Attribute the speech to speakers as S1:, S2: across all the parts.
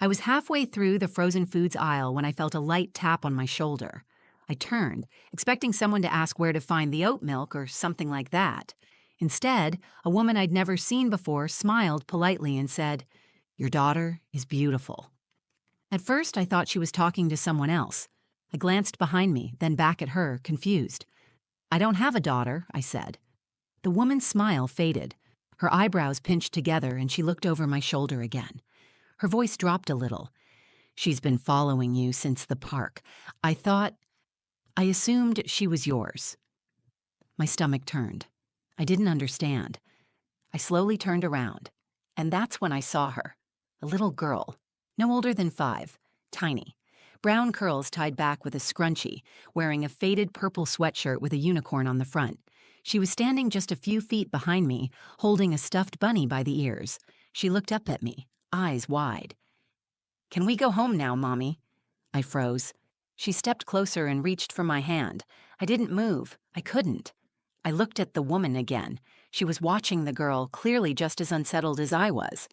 S1: I was halfway through the frozen foods aisle when I felt a light tap on my shoulder. I turned, expecting someone to ask where to find the oat milk or something like that. Instead, a woman I'd never seen before smiled politely and said, "Your daughter is beautiful." At first, I thought she was talking to someone else. I glanced behind me, then back at her, confused. "I don't have a daughter," I said. The woman's smile faded. Her eyebrows pinched together and she looked over my shoulder again. Her voice dropped a little. "She's been following you since the park. I assumed she was yours." My stomach turned. I didn't understand. I slowly turned around, and that's when I saw her. A little girl, no older than 5, tiny. Brown curls tied back with a scrunchie, wearing a faded purple sweatshirt with a unicorn on the front. She was standing just a few feet behind me, holding a stuffed bunny by the ears. She looked up at me, eyes wide. "Can we go home now, Mommy?" I froze. She stepped closer and reached for my hand. I didn't move. I couldn't. I looked at the woman again. She was watching the girl, clearly just as unsettled as I was.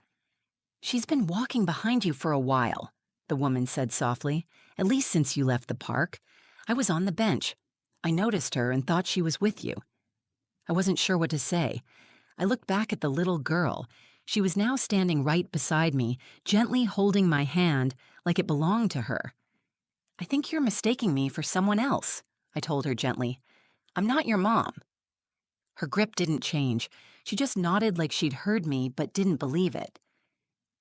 S1: "She's been walking behind you for a while," the woman said softly, "at least since you left the park. I was on the bench. I noticed her and thought she was with you." I wasn't sure what to say. I looked back at the little girl. She was now standing right beside me, gently holding my hand like it belonged to her. "I think you're mistaking me for someone else," I told her gently. "I'm not your mom." Her grip didn't change. She just nodded like she'd heard me but didn't believe it.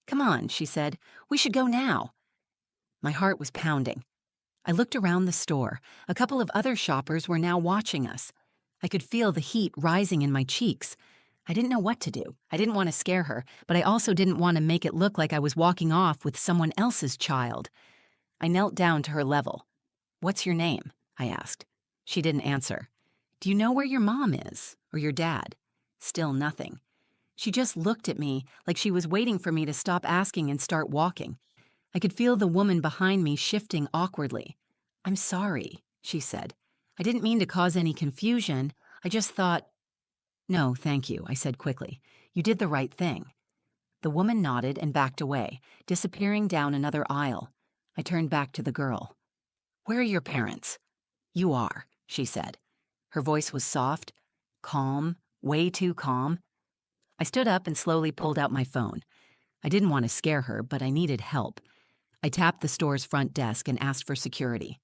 S1: "Come on," she said. "We should go now." My heart was pounding. I looked around the store. A couple of other shoppers were now watching us. I could feel the heat rising in my cheeks. I didn't know what to do. I didn't want to scare her, but I also didn't want to make it look like I was walking off with someone else's child. I knelt down to her level. "What's your name?" I asked. She didn't answer. "Do you know where your mom is? Or your dad?" Still nothing. She just looked at me like she was waiting for me to stop asking and start walking. I could feel the woman behind me shifting awkwardly. "I'm sorry," she said. "I didn't mean to cause any confusion. I just thought—" "No, thank you," I said quickly. "You did the right thing." The woman nodded and backed away, disappearing down another aisle. I turned back to the girl. "Where are your parents?" "You are," she said. Her voice was soft, calm, way too calm. I stood up and slowly pulled out my phone. I didn't want to scare her, but I needed help. I tapped the store's front desk and asked for security.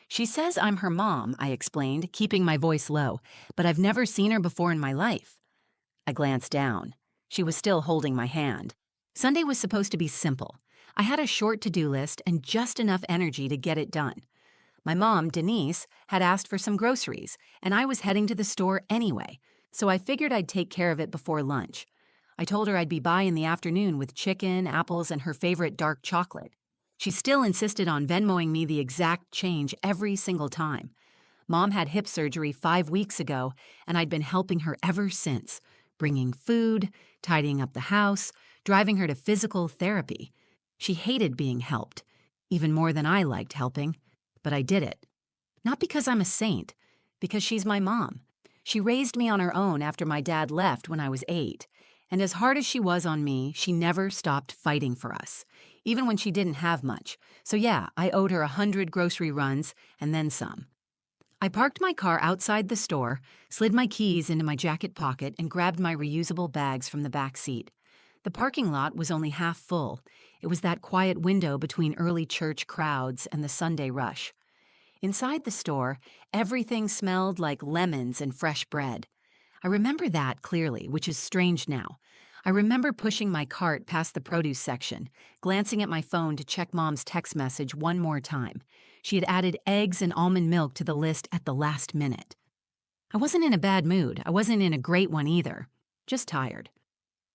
S1: "She says I'm her mom," I explained, keeping my voice low, "but I've never seen her before in my life." I glanced down. She was still holding my hand. Sunday was supposed to be simple. I had a short to-do list and just enough energy to get it done. My mom, Denise, had asked for some groceries, and I was heading to the store anyway, so I figured I'd take care of it before lunch. I told her I'd be by in the afternoon with chicken, apples, and her favorite dark chocolate. She still insisted on Venmoing me the exact change every single time. Mom had hip surgery 5 weeks ago, and I'd been helping her ever since, bringing food, tidying up the house, driving her to physical therapy. She hated being helped, even more than I liked helping, but I did it. Not because I'm a saint, because she's my mom. She raised me on her own after my dad left when I was 8, and as hard as she was on me, she never stopped fighting for us, even when she didn't have much. So yeah, I owed her 100 grocery runs and then some. I parked my car outside the store, slid my keys into my jacket pocket, and grabbed my reusable bags from the back seat. The parking lot was only half full. It was that quiet window between early church crowds and the Sunday rush. Inside the store, everything smelled like lemons and fresh bread. I remember that clearly, which is strange now. I remember pushing my cart past the produce section, glancing at my phone to check Mom's text message one more time. She had added eggs and almond milk to the list at the last minute. I wasn't in a bad mood. I wasn't in a great one either. Just tired.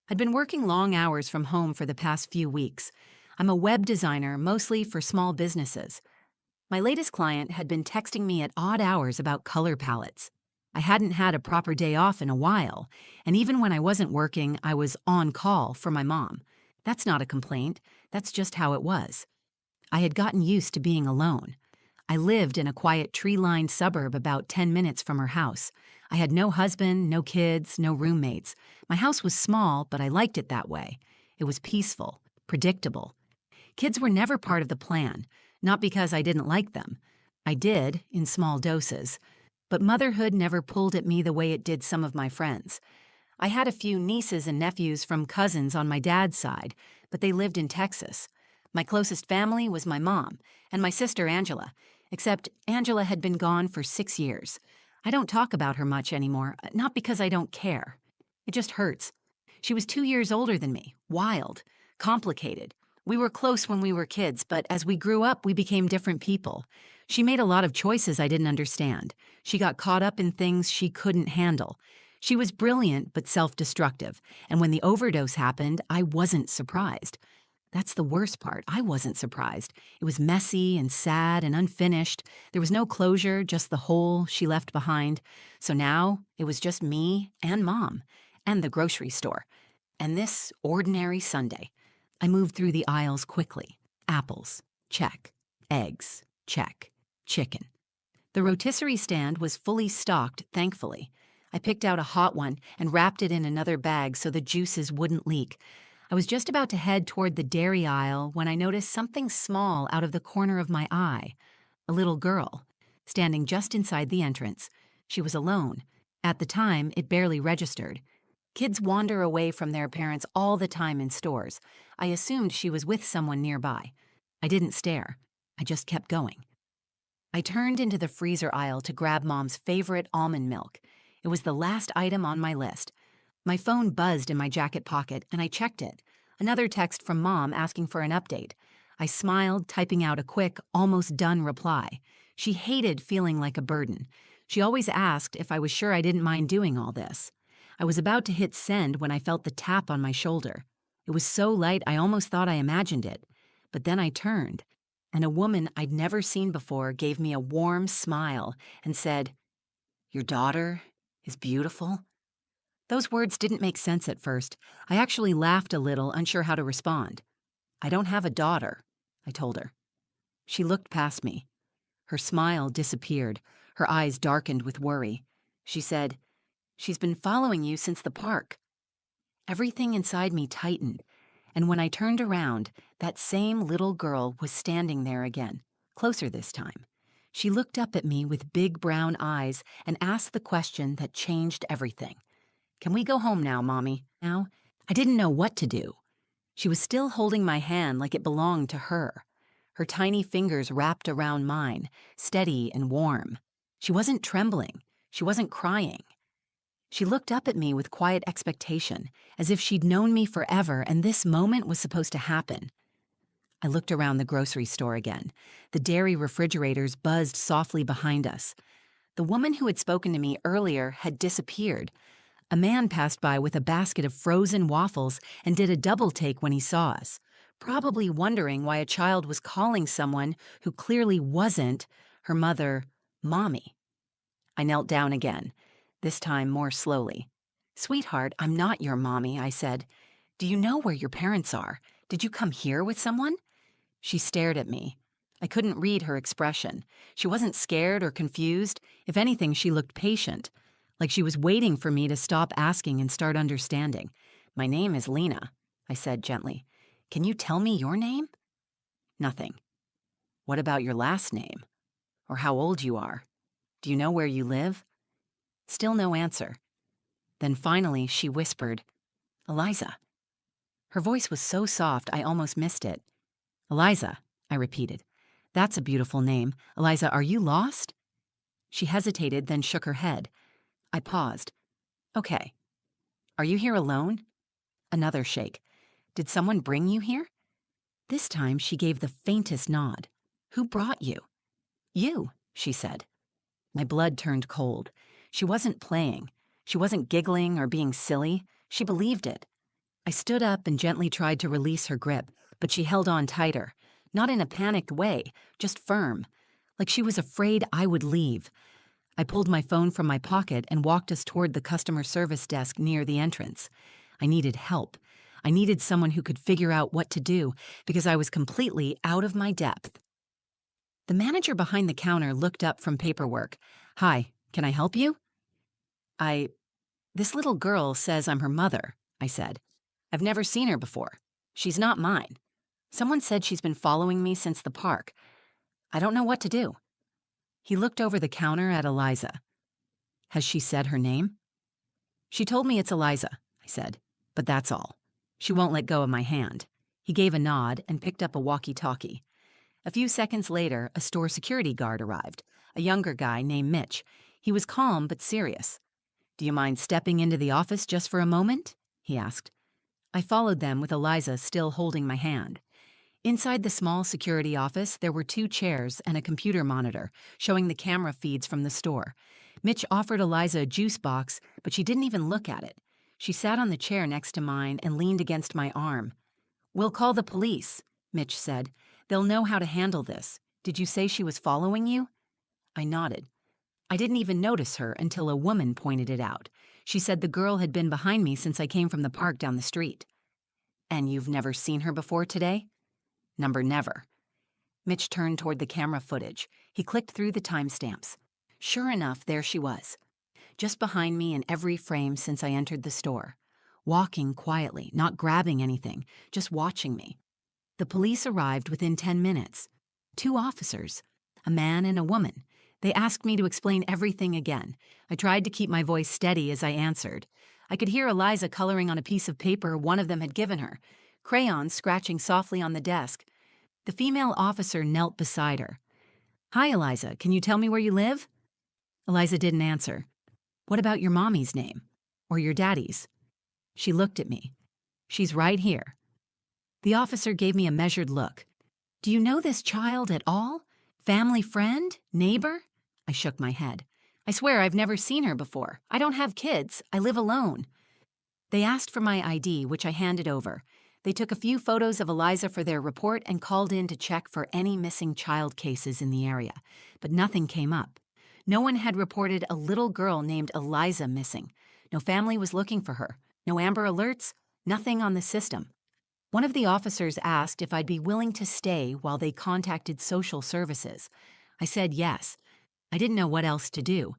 S1: I'd been working long hours from home for the past few weeks. I'm a web designer, mostly for small businesses. My latest client had been texting me at odd hours about color palettes. I hadn't had a proper day off in a while, and even when I wasn't working, I was on call for my mom. That's not a complaint. That's just how it was. I had gotten used to being alone. I lived in a quiet tree-lined suburb about 10 minutes from her house. I had no husband, no kids, no roommates. My house was small, but I liked it that way. It was peaceful, predictable. Kids were never part of the plan, not because I didn't like them. I did, in small doses. But motherhood never pulled at me the way it did some of my friends. I had a few nieces and nephews from cousins on my dad's side, but they lived in Texas. My closest family was my mom and my sister Angela, except Angela had been gone for 6 years. I don't talk about her much anymore, not because I don't care. It just hurts. She was 2 years older than me, wild, complicated. We were close when we were kids, but as we grew up, we became different people. She made a lot of choices I didn't understand. She got caught up in things she couldn't handle. She was brilliant but self-destructive, and when the overdose happened, I wasn't surprised. That's the worst part. I wasn't surprised. It was messy and sad and unfinished. There was no closure, just the hole she left behind. So now it was just me and Mom and the grocery store. And this ordinary Sunday, I moved through the aisles quickly. Apples, check. Eggs, check. Chicken. The rotisserie stand was fully stocked, thankfully. I picked out a hot one and wrapped it in another bag so the juices wouldn't leak. I was just about to head toward the dairy aisle when I noticed something small out of the corner of my eye. A little girl, standing just inside the entrance. She was alone. At the time, it barely registered. Kids wander away from their parents all the time in stores. I assumed she was with someone nearby. I didn't stare. I just kept going. I turned into the freezer aisle to grab Mom's favorite almond milk. It was the last item on my list. My phone buzzed in my jacket pocket, and I checked it. Another text from Mom asking for an update. I smiled, typing out a quick, almost done reply. She hated feeling like a burden. She always asked if I was sure I didn't mind doing all this. I was about to hit send when I felt the tap on my shoulder. It was so light I almost thought I imagined it. But then I turned, and a woman I'd never seen before gave me a warm smile and said, "Your daughter is beautiful?" Those words didn't make sense at first. I actually laughed a little, unsure how to respond. "I don't have a daughter," I told her. She looked past me. Her smile disappeared. Her eyes darkened with worry. She said, "She's been following you since the park." Everything inside me tightened, and when I turned around, that same little girl was standing there again, closer this time. She looked up at me with big brown eyes and asked the question that changed everything. "Can we go home now, Mommy?" Now, I didn't know what to do. She was still holding my hand like it belonged to her. Her tiny fingers wrapped around mine, steady and warm. She wasn't trembling. She wasn't crying. She looked up at me with quiet expectation, as if she'd known me forever and this moment was supposed to happen. I looked around the grocery store again. The dairy refrigerators buzzed softly behind us. The woman who had spoken to me earlier had disappeared. A man passed by with a basket of frozen waffles and did a double take when he saw us, probably wondering why a child was calling someone who clearly wasn't her mother, Mommy. I knelt down again, this time more slowly. "Sweetheart, I'm not your mommy," I said. "Do you know where your parents are? Did you come here with someone?" She stared at me. I couldn't read her expression. She wasn't scared or confused. If anything, she looked patient, like she was waiting for me to stop asking and start understanding. "My name is Lena," I said gently. "Can you tell me your name?" Nothing. "What about your last name? Or how old you are? Do you know where you live?" Still no answer. Then finally she whispered, "Eliza." Her voice was so soft I almost missed it. "Eliza," I repeated. "That's a beautiful name. Eliza, are you lost?" She hesitated, then shook her head. I paused. "Okay. Are you here alone?" Another shake. "Did someone bring you here?" This time she gave the faintest nod. "Who brought you?" "You," she said. My blood turned cold. She wasn't playing. She wasn't giggling or being silly. She believed it. I stood up and gently tried to release her grip, but she held on tighter. Not in a panicked way, just firm. Like she was afraid I would leave. I pulled my phone from my pocket and walked us toward the customer service desk near the entrance. I needed help. I needed someone who could figure out what to do because I was completely out of my depth. The manager behind the counter looked up from paperwork. "Hi, can I help you?" This little girl says I'm her mother," I said. "I've never seen her before. She's not mine." Someone said she's been following me since the park. I don't know what to do. He looked over the counter at Eliza. Has she said her name? She told me it's Eliza, I said, but that's all. She won't let go of my hand. He gave a nod and picked up a walkie-talkie. A few seconds later, a store security guard arrived, a younger guy named Mitch. He was calm but serious. Do you mind stepping into the office just for a moment? He asked. I followed them with Eliza still holding my hand. Inside the small security office, there were 2 chairs and a computer monitor showing the camera feeds from the store. Mitch offered Eliza a juice box, but she didn't even look at it. She sat on the chair next to mine and leaned against my arm. We'll call the police, Mitch said. They'll know how to handle this. Did you say she was following you? I nodded. I didn't even notice her until a woman pointed it out. She said the girl had been behind me since I came from the park down the street. And you've never seen her before today? Number never. Mitch turned toward the camera footage. He clicked through the timestamps. Sure enough, there she was, just behind me in every frame since I entered the store, walking quietly, not grabbing anything, just watching me. The police arrived within 10 minutes. 2 officers, a man and a woman. They asked me to explain everything again. I tried to keep my voice steady as I answered. I could hear Eliza coloring on a piece of paper one of them had given her, crayons scratching softly on the desk. The female officer knelt beside her. Hi, Eliza, can you tell me where you live? Eliza didn't answer. What about your mommy's name? Or your daddy's? She looked at me. She's right here. The officer gave me a measured look. Do you know this child at all? Family friend? Neighbor? I shook my head. I swear I've never seen her before. I don't have kids. I live alone. They asked for my ID, which I handed over. They took a few photos of Eliza for their report and called in to check for any missing child cases in the area, but nothing came up. No one had reported a little girl named Eliza missing. No family was looking for her. No Amber Alerts. Nothing on the system. One of the officers asked if I'd be willing to stay while they contacted social services. I said yes. I didn't know what else to do.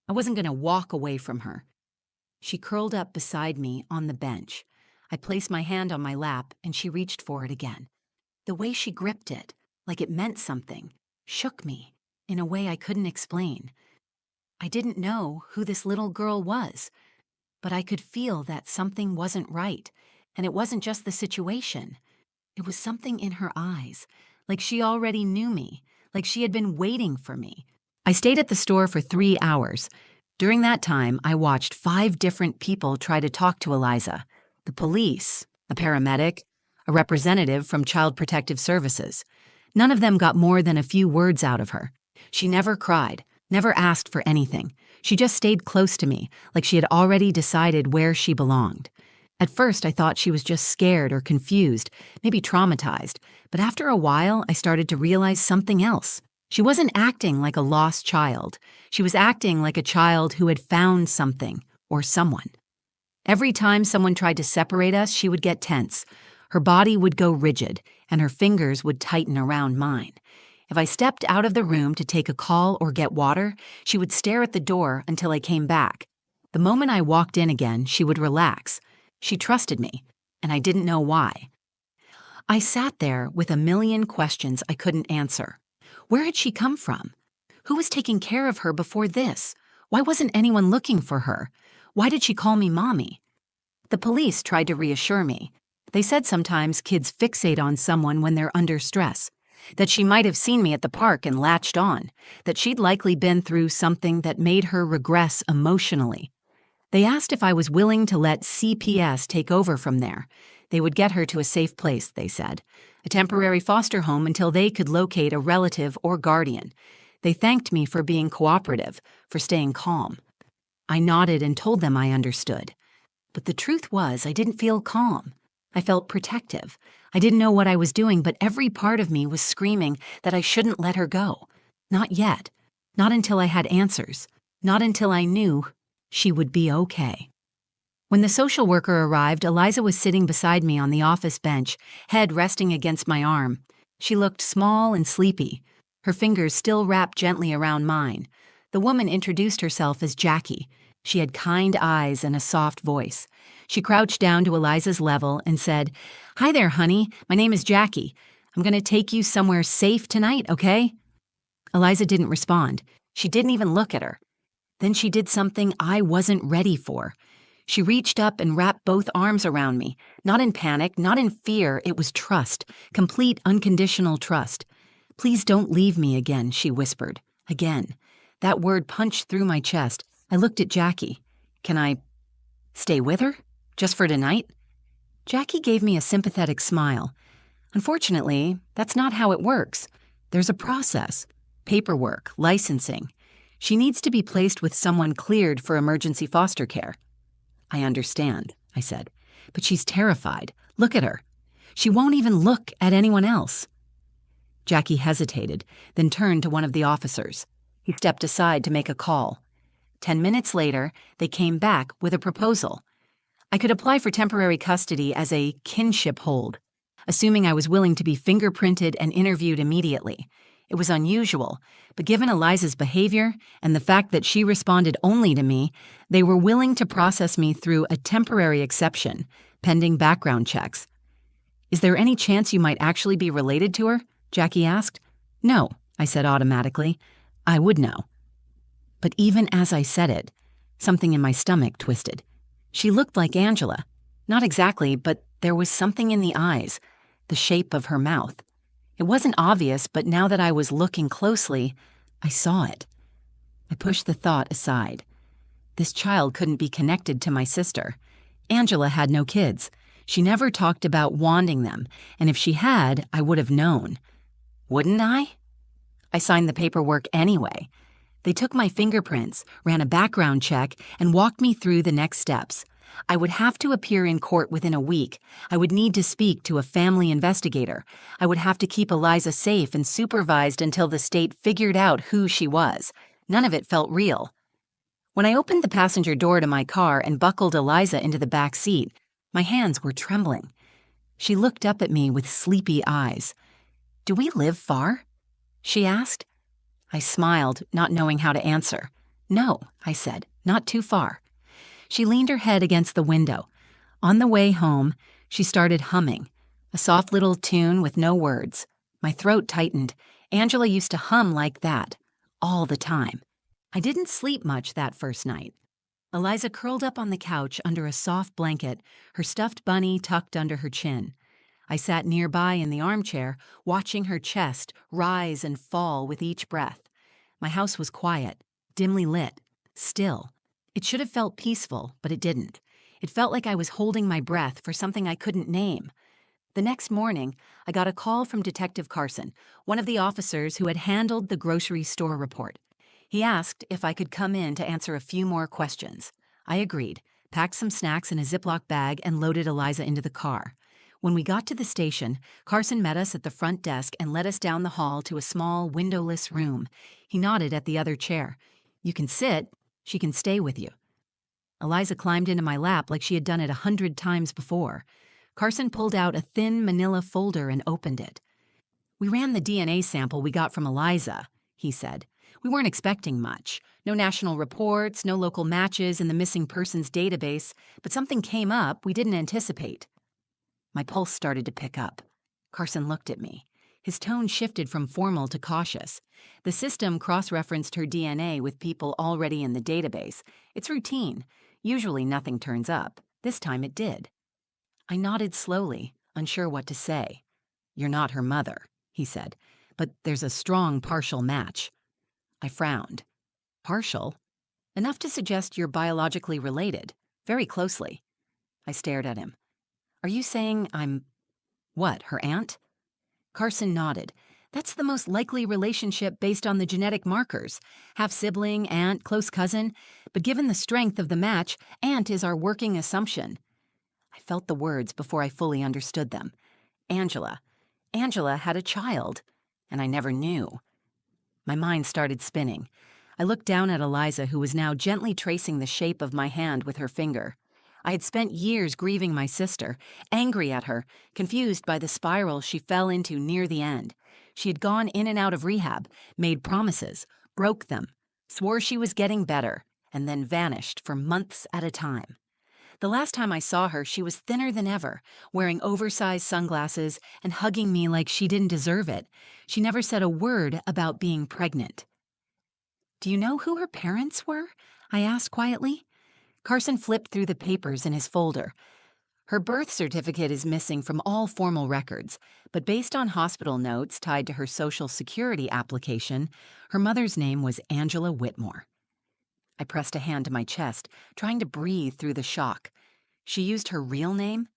S1: I wasn't going to walk away from her. She curled up beside me on the bench. I placed my hand on my lap, and she reached for it again. The way she gripped it, like it meant something, shook me in a way I couldn't explain. I didn't know who this little girl was, but I could feel that something wasn't right, and it wasn't just the situation. It was something in her eyes, like she already knew me, like she had been waiting for me. I stayed at the store for 3 hours. During that time, I watched 5 different people try to talk to Eliza. The police, a paramedic, a representative from Child Protective Services. None of them got more than a few words out of her. She never cried, never asked for anything. She just stayed close to me, like she had already decided where she belonged. At first, I thought she was just scared or confused, maybe traumatized, but after a while, I started to realize something else. She wasn't acting like a lost child. She was acting like a child who had found something or someone. Every time someone tried to separate us, she would get tense. Her body would go rigid, and her fingers would tighten around mine. If I stepped out of the room to take a call or get water, she would stare at the door until I came back. The moment I walked in again, she would relax. She trusted me, and I didn't know why. I sat there with a million questions I couldn't answer. Where had she come from? Who was taking care of her before this? Why wasn't anyone looking for her? Why did she call me mommy? The police tried to reassure me. They said sometimes kids fixate on someone when they're under stress, that she might have seen me at the park and latched on, that she'd likely been through something that made her regress emotionally. They asked if I was willing to let CPS take over from there. They would get her to a safe place, they said, a temporary foster home until they could locate a relative or guardian. They thanked me for being cooperative, for staying calm. I nodded and told them I understood. But the truth was, I didn't feel calm. I felt protective. I didn't know what I was doing, but every part of me was screaming that I shouldn't let her go. Not yet. Not until I had answers. Not until I knew she would be okay. When the social worker arrived, Eliza was sitting beside me on the office bench, head resting against my arm. She looked small and sleepy, her fingers still wrapped gently around mine. The woman introduced herself as Jackie. She had kind eyes and a soft voice. She crouched down to Eliza's level and said, "Hi there, honey. My name is Jackie. I'm going to take you somewhere safe tonight, okay?" Eliza didn't respond. She didn't even look at her. Then she did something I wasn't ready for. She reached up and wrapped both arms around me. Not in panic, not in fear, it was trust. Complete, unconditional trust. "Please don't leave me again," she whispered. Again. That word punched through my chest. I looked at Jackie. "Can I stay with her? Just for tonight?" Jackie gave me a sympathetic smile. "Unfortunately, that's not how it works. There's a process. Paperwork, licensing. She needs to be placed with someone cleared for emergency foster care." "I understand," I said, "but she's terrified. Look at her. She won't even look at anyone else." Jackie hesitated, then turned to one of the officers. He stepped aside to make a call. 10 minutes later, they came back with a proposal. I could apply for temporary custody as a kinship hold, assuming I was willing to be fingerprinted and interviewed immediately. It was unusual, but given Eliza's behavior and the fact that she responded only to me, they were willing to process me through a temporary exception, pending background checks. "Is there any chance you might actually be related to her?" Jackie asked. "No," I said automatically. I would know. But even as I said it, something in my stomach twisted. She looked like Angela. Not exactly, but there was something in the eyes, the shape of her mouth. It wasn't obvious, but now that I was looking closely, I saw it. I pushed the thought aside. This child couldn't be connected to my sister. Angela had no kids. She never talked about wanting them, and if she had, I would have known. Wouldn't I? I signed the paperwork anyway. They took my fingerprints, ran a background check, and walked me through the next steps. I would have to appear in court within a week. I would need to speak to a family investigator. I would have to keep Eliza safe and supervised until the state figured out who she was. None of it felt real. When I opened the passenger door to my car and buckled Eliza into the back seat, my hands were trembling. She looked up at me with sleepy eyes. "Do we live far?" she asked. I smiled, not knowing how to answer. "No," I said, "not too far." She leaned her head against the window. On the way home, she started humming, a soft little tune with no words. My throat tightened. Angela used to hum like that, all the time. I didn't sleep much that first night. Eliza curled up on the couch under a soft blanket, her stuffed bunny tucked under her chin. I sat nearby in the armchair, watching her chest rise and fall with each breath. My house was quiet, dimly lit, still. It should have felt peaceful, but it didn't. It felt like I was holding my breath for something I couldn't name. The next morning, I got a call from Detective Carson, one of the officers who had handled the grocery store report. He asked if I could come in to answer a few more questions. I agreed, packed some snacks in a Ziploc bag, and loaded Eliza into the car. When we got to the station, Carson met us at the front desk and led us down the hall to a small, windowless room. He nodded at the other chair. "You can sit. She can stay with you." Eliza climbed into my lap like she had done it 100 times before. Carson pulled out a thin manila folder and opened it. "We ran the DNA sample we got from Eliza," he said. "We weren't expecting much. No national reports, no local matches in the missing persons database, but something came up we didn't anticipate." My pulse started to pick up. Carson looked at me. His tone shifted from formal to cautious. The system cross-referenced her DNA with people already in the database. It's routine. Usually nothing turns up. This time it did. I nodded slowly, unsure what to say. "You're not her mother," he said, "but there's a strong partial match." I frowned. "Partial? Enough to suggest you're biologically related, very closely." I stared at him. "Are you saying I'm, what, her aunt?" Carson nodded. "That's the most likely relationship based on the genetic markers. Half-sibling, aunt, close cousin. But given the strength of the match, aunt is our working assumption." I felt the words before I fully understood them. Angela. Angela had a child, and I never knew. My mind started spinning. I looked down at Eliza, who was now gently tracing the shape of my hand with her finger. I had spent years grieving my sister, angry at her, confused by the spiral she fell into near the end. She had gone in and out of rehab, made promises, broke them, swore she was getting better, and then vanished for months at a time. The last time I saw her, she was thinner than ever, wearing oversized sunglasses and hugging me like she didn't deserve it. She never said a word about being pregnant. "Do you know who her parents were?" I asked quietly. Carson flipped through the papers in his folder. Her birth certificate is missing from all formal records, but based on hospital notes tied to her Social Security application, her mother's name was Angela Whitmore. I pressed a hand to my chest, trying to breathe through the shock. She used her real name?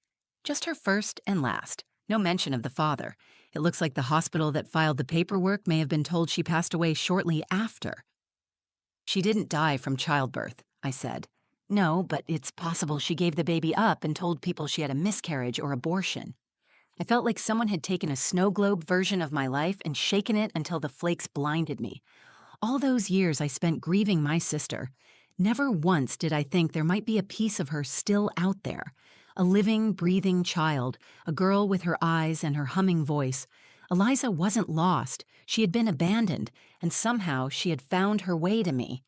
S1: Just her first and last. No mention of the father. It looks like the hospital that filed the paperwork may have been told she passed away shortly after. "She didn't die from childbirth," I said. "No, but it's possible she gave the baby up and told people she had a miscarriage or abortion." I felt like someone had taken a snow globe version of my life and shaken it until the flakes blinded me. All those years I spent grieving my sister, never once did I think there might be a piece of her still out there. A living, breathing child, a girl with her eyes and her humming voice. Eliza wasn't lost. She had been abandoned, and somehow she had found her way to me.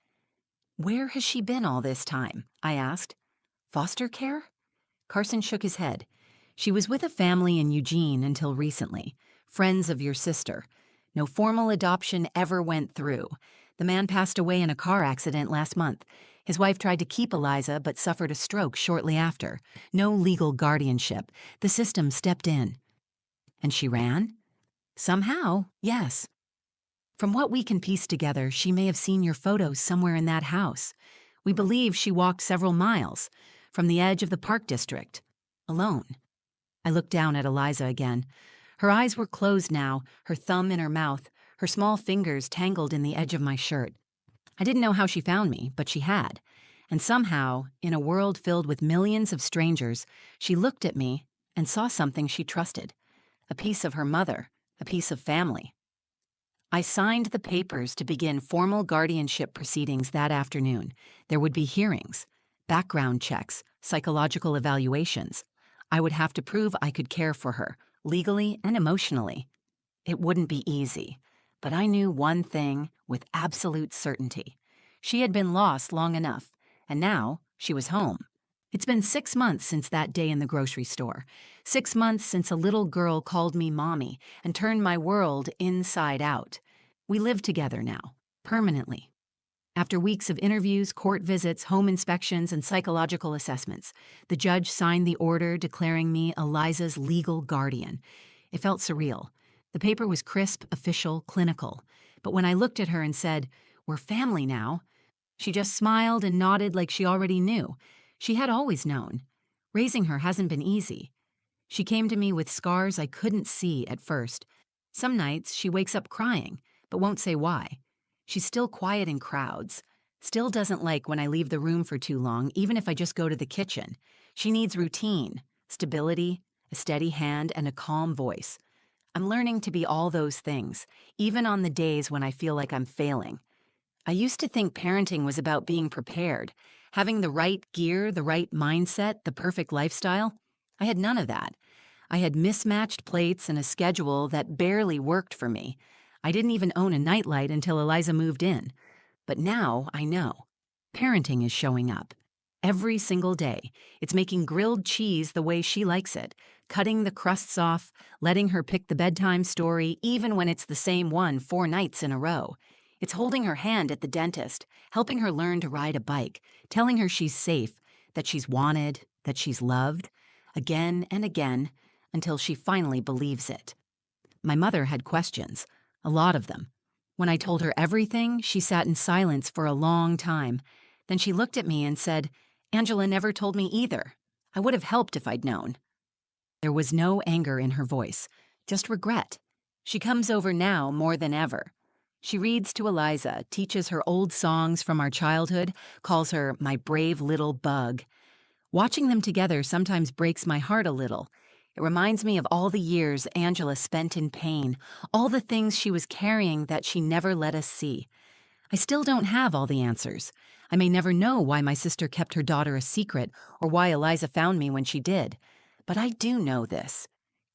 S1: "Where has she been all this time?" I asked. "Foster care?" Carson shook his head. "She was with a family in Eugene until recently. Friends of your sister. No formal adoption ever went through. The man passed away in a car accident last month. His wife tried to keep Eliza but suffered a stroke shortly after. No legal guardianship. The system stepped in." "And she ran?" "Somehow, yes. From what we can piece together, she may have seen your photos somewhere in that house. We believe she walked several miles, from the edge of the park district, alone." I looked down at Eliza again. Her eyes were closed now, her thumb in her mouth, her small fingers tangled in the edge of my shirt. I didn't know how she found me, but she had. And somehow, in a world filled with millions of strangers, she looked at me and saw something she trusted. A piece of her mother, a piece of family. I signed the papers to begin formal guardianship proceedings that afternoon. There would be hearings, background checks, psychological evaluations. I would have to prove I could care for her, legally and emotionally. It wouldn't be easy, but I knew one thing with absolute certainty. She had been lost long enough, and now she was home. It's been 6 months since that day in the grocery store. 6 months since a little girl called me mommy and turned my world inside out. We live together now, permanently. After weeks of interviews, court visits, home inspections, and psychological assessments, the judge signed the order declaring me Eliza's legal guardian. It felt surreal. The paper was crisp, official, clinical. But when I looked at her and said, "We're family now," she just smiled and nodded like she already knew. She had always known. Raising her hasn't been easy. She came to me with scars I couldn't see at first. Some nights she wakes up crying, but won't say why. She's still quiet in crowds. Still doesn't like when I leave the room for too long, even if I just go to the kitchen. She needs routine, stability, a steady hand, and a calm voice. I'm learning to be all those things, even on the days when I feel like I'm failing. I used to think parenting was about being prepared, having the right gear, the right mindset, the perfect lifestyle. I had none of that. I had mismatched plates and a schedule that barely worked for me. I didn't even own a nightlight until Eliza moved in. But now I know. Parenting is showing up. Every single day, it's making grilled cheese the way she likes it, cutting the crusts off, letting her pick the bedtime story, even when it's the same one 4 nights in a row. It's holding her hand at the dentist, helping her learn to ride a bike, telling her she's safe, that she's wanted, that she's loved, again and again, until she finally believes it. My mother had questions, a lot of them. When I told her everything, she sat in silence for a long time. Then she looked at me and said, "Angela never told me either. I would have helped if I'd known." There was no anger in her voice, just regret. She comes over now more than ever. She reads to Eliza, teaches her old songs from our childhood, calls her my brave little bug. Watching them together sometimes breaks my heart a little. It reminds me of all the years Angela spent in pain, all the things she was carrying that she never let us see. I still don't have all the answers. I may never know why my sister kept her daughter a secret or why Eliza found me when she did. But I do know this.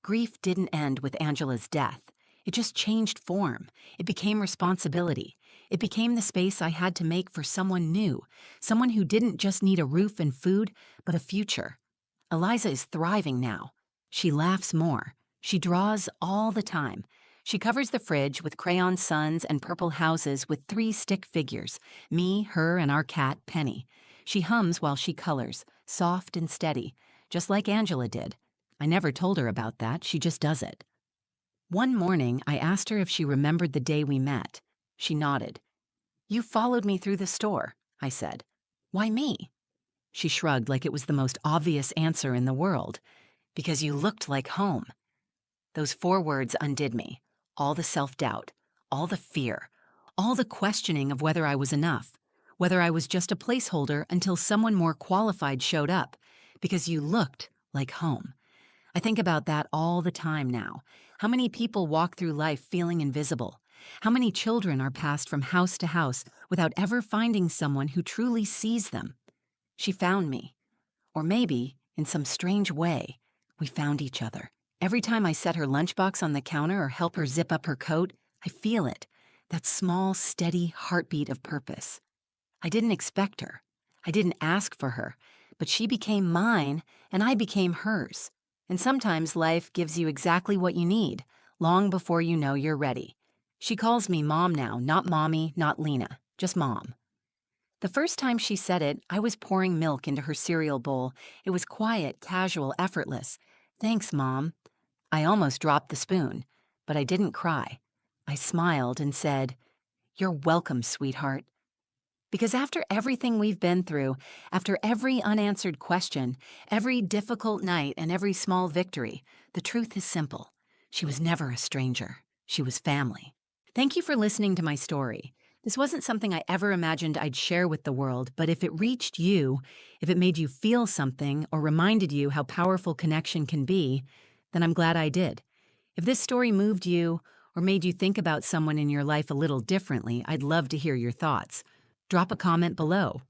S1: Grief didn't end with Angela's death. It just changed form. It became responsibility. It became the space I had to make for someone new, someone who didn't just need a roof and food, but a future. Eliza is thriving now. She laughs more. She draws all the time. She covers the fridge with crayon suns and purple houses with 3 stick figures, me, her, and our cat, Penny. She hums while she colors, soft and steady, just like Angela did. I never told her about that, she just does it. One morning, I asked her if she remembered the day we met. She nodded. "You followed me through the store," I said. "Why me?" She shrugged like it was the most obvious answer in the world. "Because you looked like home." Those 4 words undid me. All the self-doubt, all the fear, all the questioning of whether I was enough, whether I was just a placeholder until someone more qualified showed up. Because you looked like home. I think about that all the time now. How many people walk through life feeling invisible? How many children are passed from house to house without ever finding someone who truly sees them? She found me. Or maybe, in some strange way, we found each other. Every time I set her lunchbox on the counter or help her zip up her coat, I feel it, that small, steady heartbeat of purpose. I didn't expect her. I didn't ask for her, but she became mine and I became hers. And sometimes life gives you exactly what you need, long before you know you're ready. She calls me Mom now, not Mommy, not Lena, just Mom. The first time she said it, I was pouring milk into her cereal bowl. It was quiet, casual, effortless. "Thanks, Mom." I almost dropped the spoon, but I didn't cry. I smiled and said, "You're welcome, sweetheart." Because after everything we've been through, after every unanswered question, every difficult night, and every small victory, the truth is simple. She was never a stranger. She was family. Thank you for listening to my story. This wasn't something I ever imagined I'd share with the world, but if it reached you, if it made you feel something or reminded you how powerful connection can be, then I'm glad I did. If this story moved you or made you think about someone in your life a little differently, I'd love to hear your thoughts. Drop a comment below.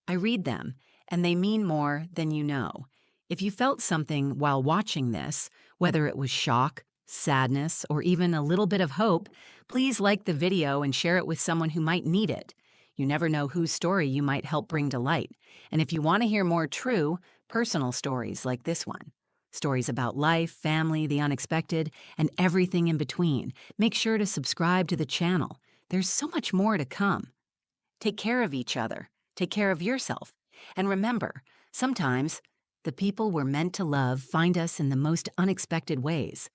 S1: I read them, and they mean more than you know. If you felt something while watching this, whether it was shock, sadness, or even a little bit of hope, please like the video and share it with someone who might need it. You never know whose story you might help bring to light. And if you want to hear more true, personal stories like this one, stories about life, family, the unexpected, and everything in between, make sure to subscribe to the channel. There's so much more to come. Take care of each other. Take care of yourself. And remember, sometimes the people we're meant to love find us in the most unexpected ways.